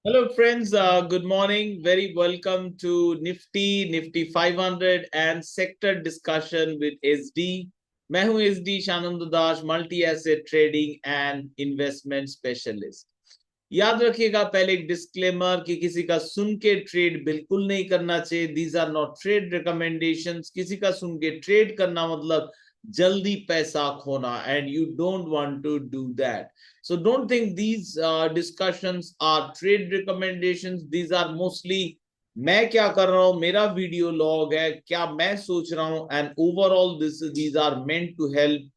Hello friends, good morning. Very welcome to Nifty 500 and sector discussion with SD. मैं हूं SD Shanand Das, multi asset trading and investment specialist. याद रखिएगा पहले एक disclaimer कि किसी का सुन के ट्रेड बिल्कुल नहीं करना चाहिए। These are not trade recommendations. किसी का सुन के ट्रेड करना मतलब जल्दी पैसा खोना, and you don't want to do that. So don't think these discussions are trade recommendations. These are mostly मैं क्या कर रहा हूं, मेरा वीडियो लॉग है, क्या मैं सोच रहा हूं, and overall these are meant to help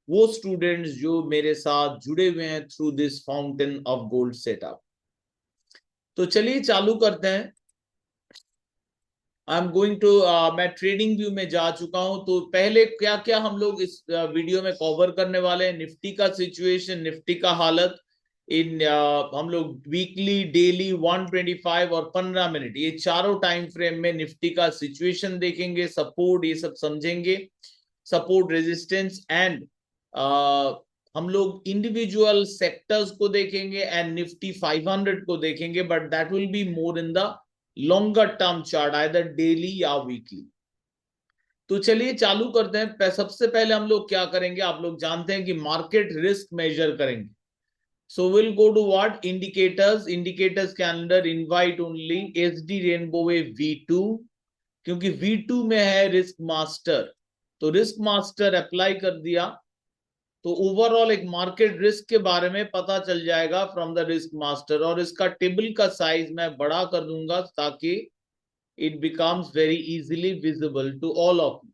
वो स्टूडेंट्स जो मेरे साथ जुड़े हुए हैं through this fountain of gold setup. तो चलिए चालू करते हैं। आई एम गोइंग टू मैं ट्रेडिंग व्यू में जा चुका हूं। तो पहले क्या क्या हम लोग इस वीडियो में कवर करने वाले हैं, निफ्टी का सिचुएशन, निफ्टी का हालत इन हम लोग वीकली, डेली, 125 और 15 मिनट, ये चारों टाइम फ्रेम में निफ्टी का सिचुएशन देखेंगे, सपोर्ट ये सब समझेंगे, सपोर्ट रेजिस्टेंस एंड हम लोग इंडिविजुअल सेक्टर्स को देखेंगे एंड निफ्टी 500 को देखेंगे, but that will be more in the longer term chart, either daily या वीकली। तो चलिए चालू करते हैं। सबसे पहले हम लोग क्या करेंगे, आप लोग जानते हैं कि मार्केट रिस्क मेजर करेंगे। So will go to what, indicators. Indicators के अंदर invite only SD rainbow V2, क्योंकि V2 में है रिस्क मास्टर। तो रिस्क मास्टर अप्लाई कर दिया तो ओवरऑल एक मार्केट रिस्क के बारे में पता चल जाएगा फ्रॉम द रिस्क मास्टर। और इसका टेबल का साइज मैं बड़ा कर दूंगा ताकि it becomes very easily visible to all of you.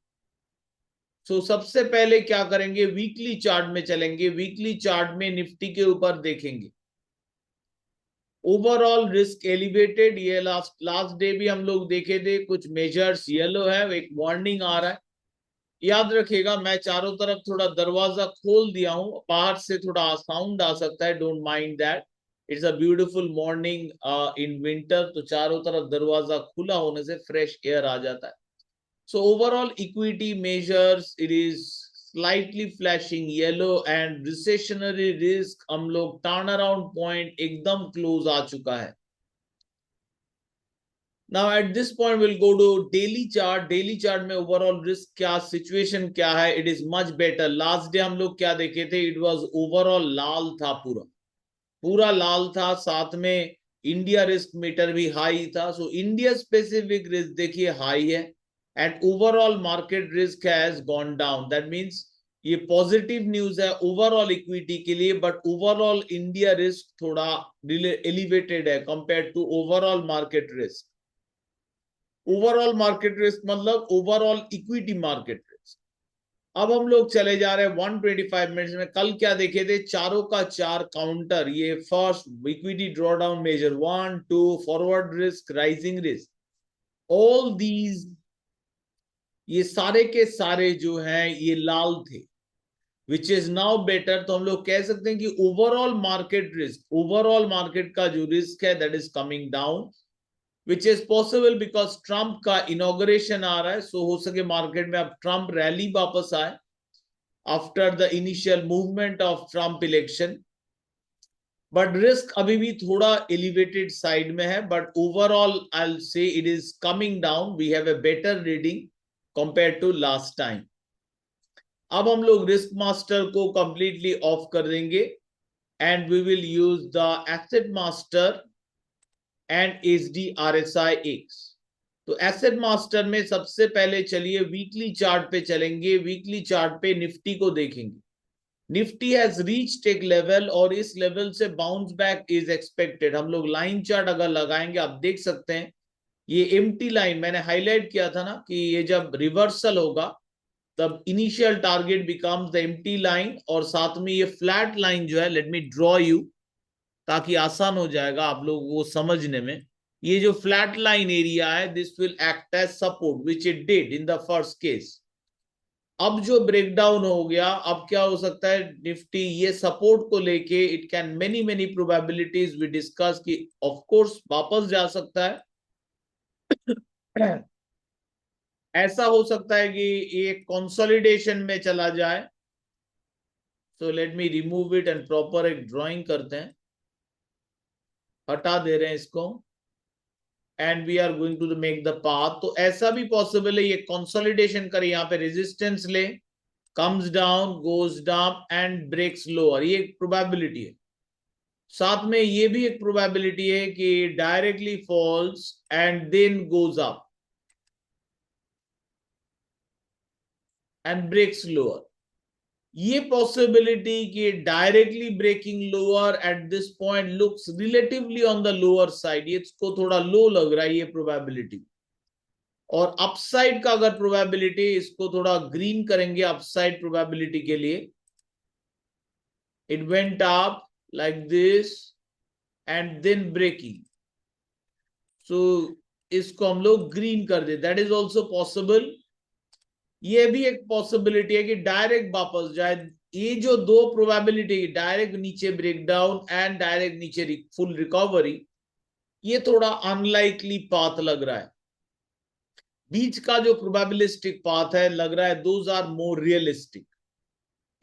So सबसे पहले क्या करेंगे, वीकली चार्ट में चलेंगे। वीकली चार्ट में निफ्टी के ऊपर देखेंगे ओवरऑल रिस्क एलिवेटेड। ये लास्ट डे भी हम लोग देखे थे, कुछ मेजर्स येलो है, एक वार्निंग आ रहा है। याद रखिएगा मैं चारों तरफ थोड़ा दरवाजा खोल दिया हूं, बाहर से थोड़ा साउंड आ सकता है, don't mind that. It's a beautiful morning in winter, तो चारों तरफ दरवाजा खुला होने से फ्रेश एयर आ जाता है। So overall equity measures, it is slightly flashing yellow and recessionary risk हम लोग टर्न अराउंड पॉइंट एकदम क्लोज आ चुका है। Now at this point we'll go to daily chart। daily chart में overall risk क्या situation क्या है, it is much better। Last day हम लोग क्या देखे थे, it was overall लाल था, पूरा पूरा लाल था, साथ में इंडिया रिस्क मीटर भी हाई था। सो इंडिया स्पेसिफिक रिस्क देखिए हाई है and overall market risk has gone down. That means ये पॉजिटिव न्यूज है ओवरऑल इक्विटी के लिए, बट ओवरऑल इंडिया रिस्क थोड़ा एलिवेटेड है compare to overall market risk. Overall market risk मतलब overall equity market risk. अब हम लोग चले जा रहे हैं 125 मिनट्स में। कल क्या देखे थे, चारों का चार काउंटर, ये first equity drawdown measure 1 2, forward risk, rising risk, all these, ये सारे के सारे जो हैं ये लाल थे, विच इज नाउ बेटर। तो हम लोग कह सकते हैं कि overall market risk, overall market का जो रिस्क है that is coming down, which is possible because Trump का इनॉग्रेशन आ रहा है। सो हो सके मार्केट में अब ट्रंप रैली वापस आए after the initial movement of Trump election, but risk अभी भी थोड़ा एलिवेटेड साइड में है। But overall I will say it is coming down, we have a better reading compare to last time. अब हम लोग रिस्क मास्टर को completely off कर देंगे and we will use the asset master and HDRSI-X। तो asset master में सबसे पहले चलिए वीकली चार्ट पे चलेंगे। वीकली चार्ट पे निफ्टी को देखेंगे। निफ्टी हैज रीच्ड एक लेवल और इस लेवल से बाउंस बैक इज एक्सपेक्टेड। हम लोग लाइन चार्ट अगर लगाएंगे आप देख सकते हैं ये एम्प्टी लाइन, मैंने हाईलाइट किया था ना कि ये जब रिवर्सल होगा तब initial target becomes the empty line, और साथ में ये फ्लैट लाइन जो है, लेट मी ड्रॉ यू ताकि आसान हो जाएगा आप लोगों को समझने में। ये जो फ्लैट लाइन एरिया है this will act as support which it did in the first case. अब जो ब्रेकडाउन हो गया, अब क्या हो सकता है, निफ्टी ये सपोर्ट को लेके it can many many probabilities we discuss कि ऑफ कोर्स वापस जा सकता है। ऐसा हो सकता है कि ये कंसोलिडेशन में चला जाए। So let me remove it and proper एक ड्राइंग करते हैं। हटा दे रहे हैं इसको, and we are going to make the path. तो ऐसा भी पॉसिबल है, ये कंसोलिडेशन करे, यहाँ पे रेजिस्टेंस ले, comes down, goes down and breaks lower, ये एक प्रोबेबिलिटी है। साथ में ये भी एक प्रोबेबिलिटी है कि directly falls and then goes up and breaks lower. ये पॉसिबिलिटी कि directly breaking lower at this point looks relatively on the lower side, ये इसको थोड़ा लो लग रहा है ये प्रोबेबिलिटी। और अपसाइड का अगर प्रोबेबिलिटी, इसको थोड़ा ग्रीन करेंगे अपसाइड प्रोबेबिलिटी के लिए, it went up like this and then breaking, so इसको हम लोग ग्रीन कर दे, दैट इज ऑल्सो पॉसिबल। ये भी एक पॉसिबिलिटी है कि डायरेक्ट वापस जाए। ये जो दो प्रोबेबिलिटी, डायरेक्ट नीचे ब्रेकडाउन एंड डायरेक्ट नीचे फुल रिकवरी, ये थोड़ा अनलाइकली पाथ लग रहा है। बीच का जो प्रोबेबिलिस्टिक पाथ है लग रहा है दोज आर मोर रियलिस्टिक।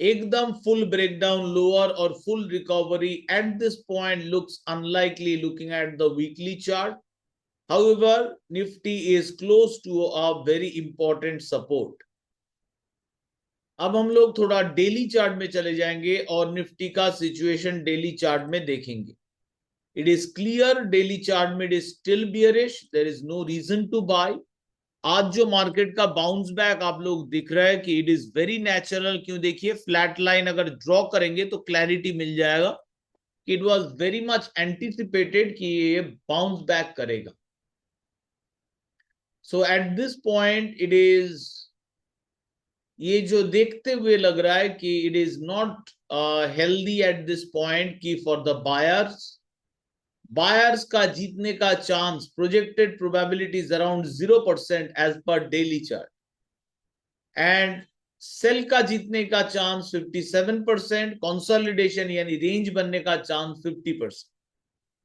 एकदम फुल ब्रेकडाउन लोअर और full recovery eight this point looks unlikely looking at the weekly chart. However, Nifty is close to a very important support. अब हम लोग थोड़ा डेली चार्ट में चले जाएंगे और निफ्टी का सिचुएशन डेली चार्ट में देखेंगे। It is clear, daily chart में it is still bearish, there is no reason to buy. आज जो मार्केट का बाउंस बैक आप लोग दिख रहा है कि इट इज वेरी नेचुरल। क्यों? देखिए फ्लैट लाइन अगर ड्रॉ करेंगे तो क्लैरिटी मिल जाएगा कि it was very much anticipated कि ये बाउंस बैक करेगा। So at this point it is, ये जो देखते हुए लग रहा है कि it is not healthy at this point की फॉर द बायर्स का जीतने का चांस, प्रोजेक्टेड प्रोबेबिलिटीज अराउंड 0% एज पर डेली चार्ट, एंड सेल का जीतने का चांस 57%, कंसोलिडेशन यानी रेंज बनने का चांस 50%।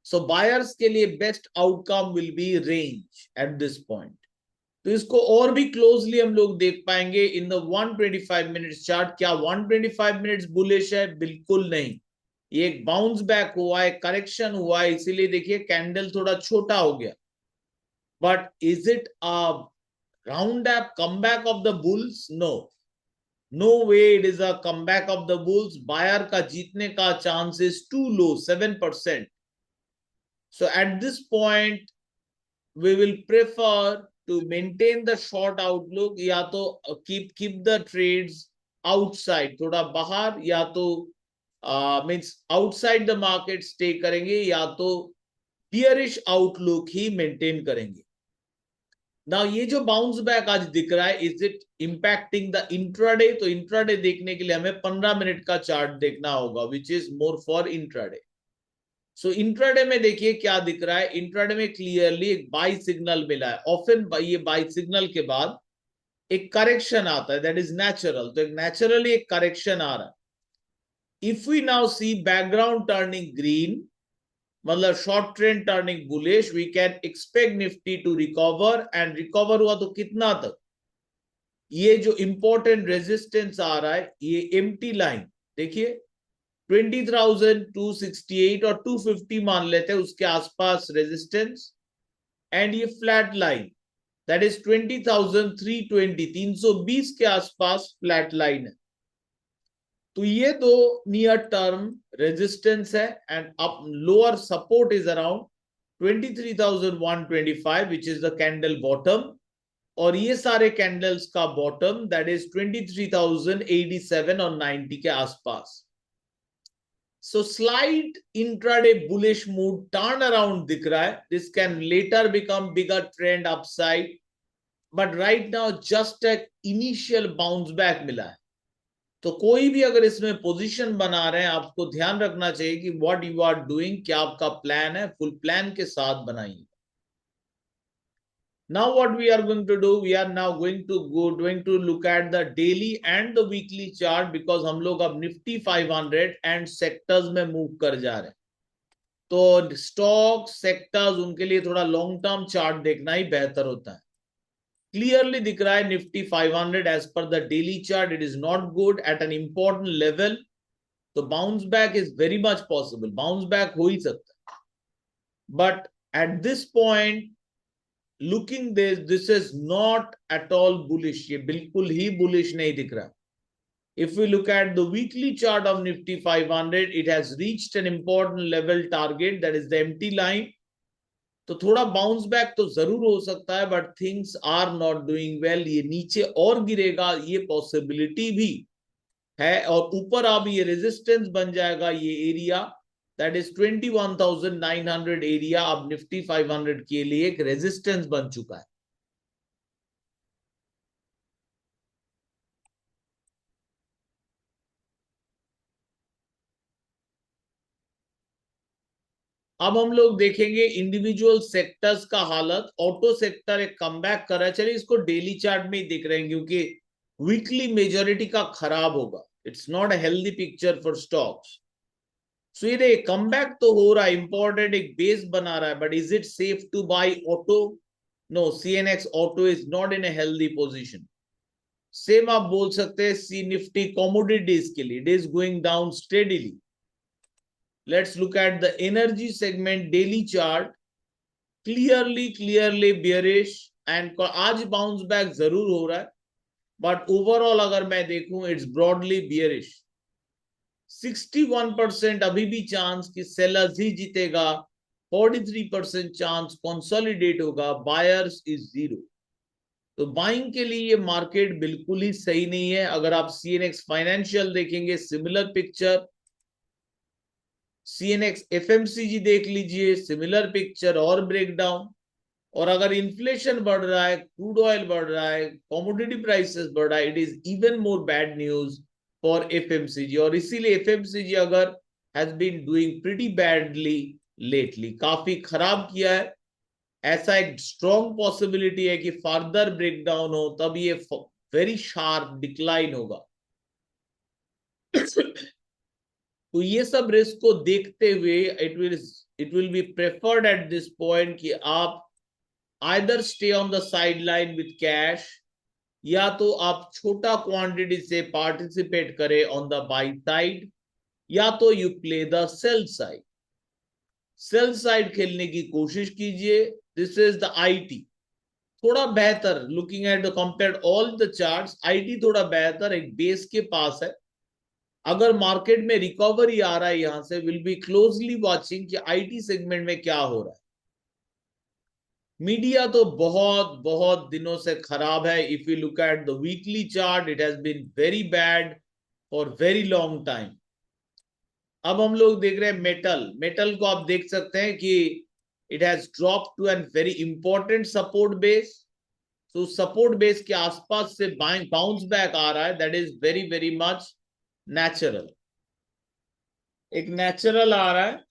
सो बायर्स के लिए best outcome will be range at this point. तो इसको और भी क्लोजली हम लोग देख पाएंगे इन द 125 मिनट्स चार्ट। क्या 125 मिनट्स बुलिश है? बिल्कुल नहीं। ये एक बाउंस बैक हुआ है, करेक्शन हुआ है, इसीलिए देखिए कैंडल थोड़ा छोटा हो गया। But is it a round up comeback of the bulls? No, no way it is a comeback of the bulls. Buyer का जीतने का chance is too low, 7%। So at this point we will prefer to maintain the short outlook, या तो keep the trades outside, थोड़ा बाहर, या तो means outside the market stay करेंगे, या तो bearish outlook ही maintain करेंगे। Now ये जो बाउंस बैक आज दिख रहा है, is it impacting the intraday? तो इंट्राडे देखने के लिए हमें 15 मिनट का चार्ट देखना होगा, which is more for intraday. So intraday में देखिए क्या दिख रहा है। इंट्राडे में क्लियरली एक बाई सिग्नल मिला है। ऑफन ये बाई सिग्नल के बाद एक करेक्शन आता है, दैट इज नेचुरल। तो एक नेचुरली एक करेक्शन आ रहा है। If we now see background turning green, मतलब short trend turning bullish, we can expect Nifty to recover. And recover हुआ तो कितना तक? ये जो इंपॉर्टेंट रेजिस्टेंस आ रहा है, ये एम्प्टी लाइन देखिए 20,268 और 250 मान लेते हैं उसके आसपास रेजिस्टेंस, एंड ये फ्लैट लाइन दैट इज 20,320, 320 के आसपास फ्लैट लाइन है। तो ये दो नियर टर्म रेजिस्टेंस है, and up lower support is around 23,125 which is the candle bottom, और ये सारे कैंडल्स का बॉटम दैट इज 23,087 और 90 के आसपास। So slight intraday bullish mood turn around दिख रहा है. This can later become bigger trend upside, but right now just a initial bounce back मिला है। तो कोई भी अगर इसमें पोजीशन बना रहे हैं, आपको ध्यान रखना चाहिए कि what you are doing, क्या आपका प्लान है, फुल प्लान के साथ बनाइए। Now what we are going to do, we are now going to look at the daily and the weekly chart, because हम लोग अब निफ्टी 500 एंड सेक्टर्स में मूव कर जा रहे हैं। तो स्टॉक सेक्टर्स, उनके लिए थोड़ा लॉन्ग टर्म चार्ट देखना ही बेहतर होता है। क्लियरली दिख रहा है निफ्टी 500 एज पर the daily chart it is not good at an important level. तो bounce back is very much possible, bounce back हो ही सकता है। but at this point looking this is not at all bullish. ये बिल्कुल ही bullish नहीं दिख रहा. If we look at the weekly chart of Nifty 500, it has reached an important level target, that is the empty line. तो थोड़ा bounce back तो जरूर हो सकता है, but things are not doing well. ये नीचे और गिरेगा, ये पॉसिबिलिटी भी है. और ऊपर अब ये रेजिस्टेंस बन जाएगा, ये एरिया दैट इज 21,900 एरिया अब निफ्टी 500 के लिए एक रेजिस्टेंस बन चुका है. अब हम लोग देखेंगे इंडिविजुअल सेक्टर्स का हालत. ऑटो सेक्टर एक कमबैक कर रहा है. चलिए इसको डेली चार्ट में ही देख रहे हैं, क्योंकि वीकली मेजॉरिटी का खराब होगा. It's not a healthy picture for stocks. So ये कमबैक तो हो रहा है, इंपॉर्टेंट एक बेस बना रहा है, but is it safe to buy auto? No, CNX auto is not in a healthy position. Same आप बोल सकते हैं सी निफ्टी कमोडिटीज के लिए. It is going down steadily. Let's look at the energy segment daily chart. Clearly bearish, and आज bounce back जरूर हो रहा है, बट ओवरऑल अगर मैं देखूं इट्स ब्रॉडली बियरिश. 61% अभी भी चांस कि सेलर्स ही जीतेगा, 43% चांस कंसोलिडेट होगा, बायर्स इज जीरो. तो बाइंग के लिए ये मार्केट बिल्कुल ही सही नहीं है. अगर आप सीएनएक्स फाइनेंशियल देखेंगे, सिमिलर पिक्चर. सीएनएक्स एफएमसीजी देख लीजिए, सिमिलर पिक्चर और ब्रेकडाउन. और अगर इन्फ्लेशन बढ़ रहा है, क्रूड ऑयल बढ़ रहा है, कमोडिटी प्राइसेस बढ़ रहा है, it is even more bad news for FMCG. और इसीलिए एफएमसीजी अगर has been doing pretty badly lately, काफी खराब किया है. ऐसा एक स्ट्रॉन्ग पॉसिबिलिटी है कि फर्दर ब्रेकडाउन हो, तब ये वेरी शार्प डिक्लाइन होगा. तो ये सब रिस्क को देखते हुए it will be preferred eight this point कि आप either stay on the side line with cash, या तो आप छोटा क्वांटिटी से पार्टिसिपेट करें ऑन द बाई साइड, या तो you play the sell side. Sell side खेलने की कोशिश कीजिए. दिस इज द आईटी थोड़ा बेहतर. Looking at the compare all the charts, IT थोड़ा बेहतर एक बेस के पास है. अगर मार्केट में रिकवरी आ रहा है यहां से, विल बी क्लोजली वॉचिंग कि आईटी सेगमेंट में क्या हो रहा है. मीडिया तो बहुत बहुत दिनों से खराब है. If you look at the weekly chart, it has been very bad for very long time. अब हम लोग देख रहे हैं मेटल को आप देख सकते हैं कि it has drop to an very important support base. तो सपोर्ट बेस के आसपास से बाउंस बैक आ रहा है. That is very very much natural. एक नेचुरल आ रहा है.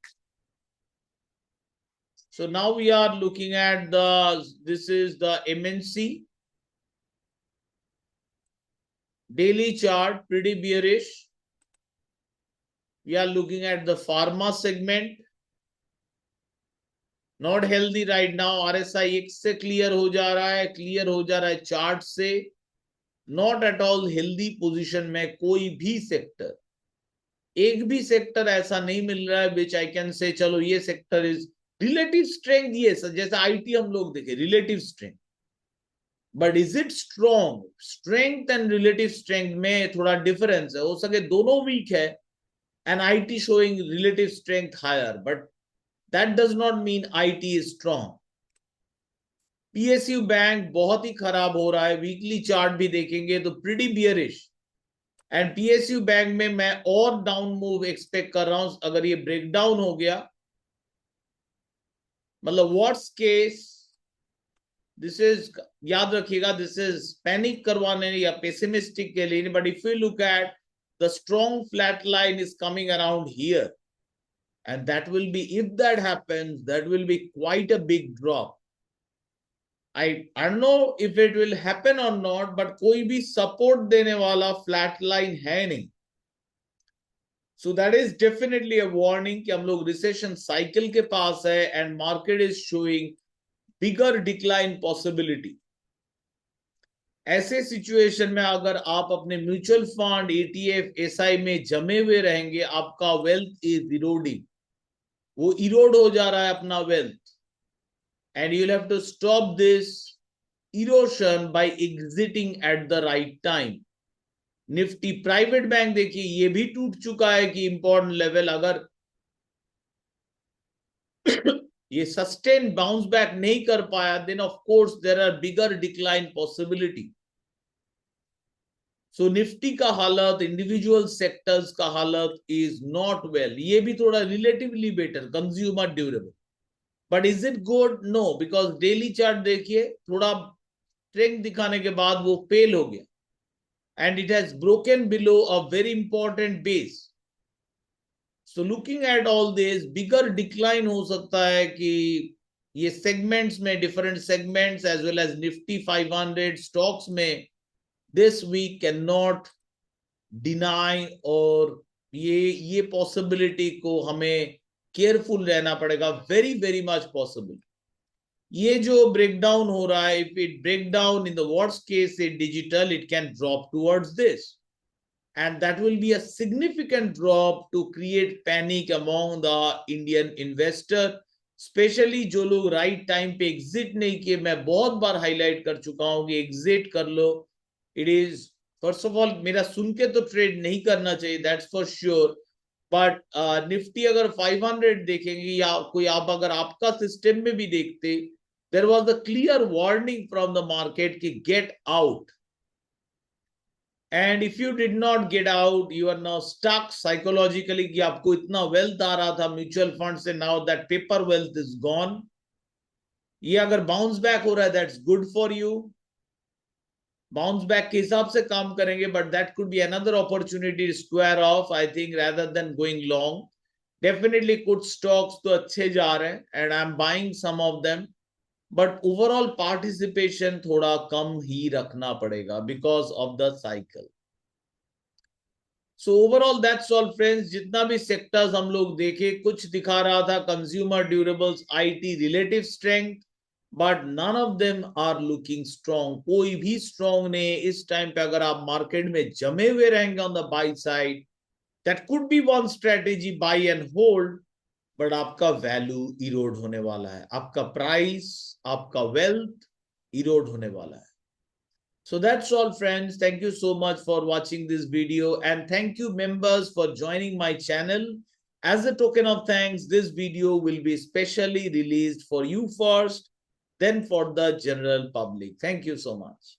So now we are looking at this is the MNC daily chart, pretty bearish. We are looking at the pharma segment, not healthy right now. RSI X से clear हो जा रहा है chart से. Not at all healthy position में कोई भी sector, एक भी सेक्टर ऐसा नहीं मिल रहा है विच आई कैन से चलो ये सेक्टर इज रिलेटिव स्ट्रेंथ. ये जैसे आईटी हम लोग देखे relative strength, but is it strong? Strength and relative strength में थोड़ा डिफरेंस है. हो सके दोनों वीक है and IT showing relative strength higher, but that does not mean IT is strong. PSU bank बहुत ही खराब हो रहा है. वीकली चार्ट भी देखेंगे तो pretty bearish. And PSU bank में मैं और डाउन मूव एक्सपेक्ट कर रहा हूं. अगर ये ब्रेकडाउन हो गया, मतलब व्हाट्स केस, दिस इज, याद रखिएगा, दिस इज पैनिक करवाने या पेसिमिस्टिक के लिए. But if you look at the strong flat line is coming around here, and that will be, if that happens, that will be quite a big drop. I don't know if it will happen or not, but कोई भी support देने वाला flat line है नहीं. So that is definitely a warning कि हम लोग recession cycle के पास है and market is showing bigger decline possibility. ऐसे सिचुएशन में अगर आप अपने म्यूचुअल फंड, ETF, SI में जमे हुए रहेंगे, आपका वेल्थ इज इरोडिंग. वो इरोड हो जा रहा है अपना wealth, and you have to stop this erosion by exiting at the right time. Nifty private bank देखिए ये भी टूट चुका है कि इंपॉर्टेंट लेवल, अगर ये सस्टेन बाउंस बैक नहीं कर पाया, then of course there are bigger decline possibility. So Nifty का हालत, इंडिविजुअल सेक्टर्स का हालत इज नॉट वेल। ये भी थोड़ा relatively better, consumer durable, but is it good? No, because daily chart देखिए थोड़ा स्ट्रेंथ दिखाने के बाद वो फेल हो गया, and it has broken below a very important base. So looking at all this, bigger decline हो सकता है कि ये सेगमेंट्स में, different segments as well as Nifty 500 stocks में, this we can not deny, और ये पॉसिबिलिटी को हमें केयरफुल रहना पड़ेगा, वेरी वेरी मच पॉसिबल। ये जो ब्रेकडाउन हो रहा है, if it break down in the worst case in digital, it can drop towards this, and that will be a significant drop to create panic among the Indian investor, specially जो लोग right time पे exit नहीं किए। मैं बहुत बार highlight कर चुका हूं कि एग्जिट कर लो। It is, first of all, मेरा सुन के तो ट्रेड नहीं करना चाहिए, that's for sure, but Nifty अगर 500 देखेंगे, या कोई आप अगर आपका सिस्टम में भी देखते, there was the clear warning from the market कि get out, and if you did not get out, you are now stuck psychologically कि आपको इतना वेल्थ आ रहा था म्यूचुअल फंड से, now that paper wealth is gone. ये अगर बाउंस बैक हो रहा है, that's good for you, bounce back के हिसाब से काम करेंगे, but that could be another opportunity square off, I think, rather than going long. Definitely कुछ स्टॉक्स तो अच्छे जा रहे हैं, and I am buying some of them, but overall participation थोड़ा कम ही रखना पड़ेगा because of the cycle. So overall that's all friends. जितना भी सेक्टर्स हम लोग देखे, कुछ दिखा रहा था consumer durables, IT relative strength, but none of them are looking strong. कोई भी स्ट्रॉन्ग नहीं इस टाइम पे। अगर आप मार्केट में जमे हुए रहेंगे on the by side, that could B one strategy, by and hold, but आपका वैल्यू इरोड होने वाला है, आपका प्राइस, आपका वेल्थ इरोड होने वाला है। So that's all, friends. Thank you so much for watching this video, and thank you members for joining my channel. As a token of thanks, this video will be specially released for you first, then for the general public. Thank you so much.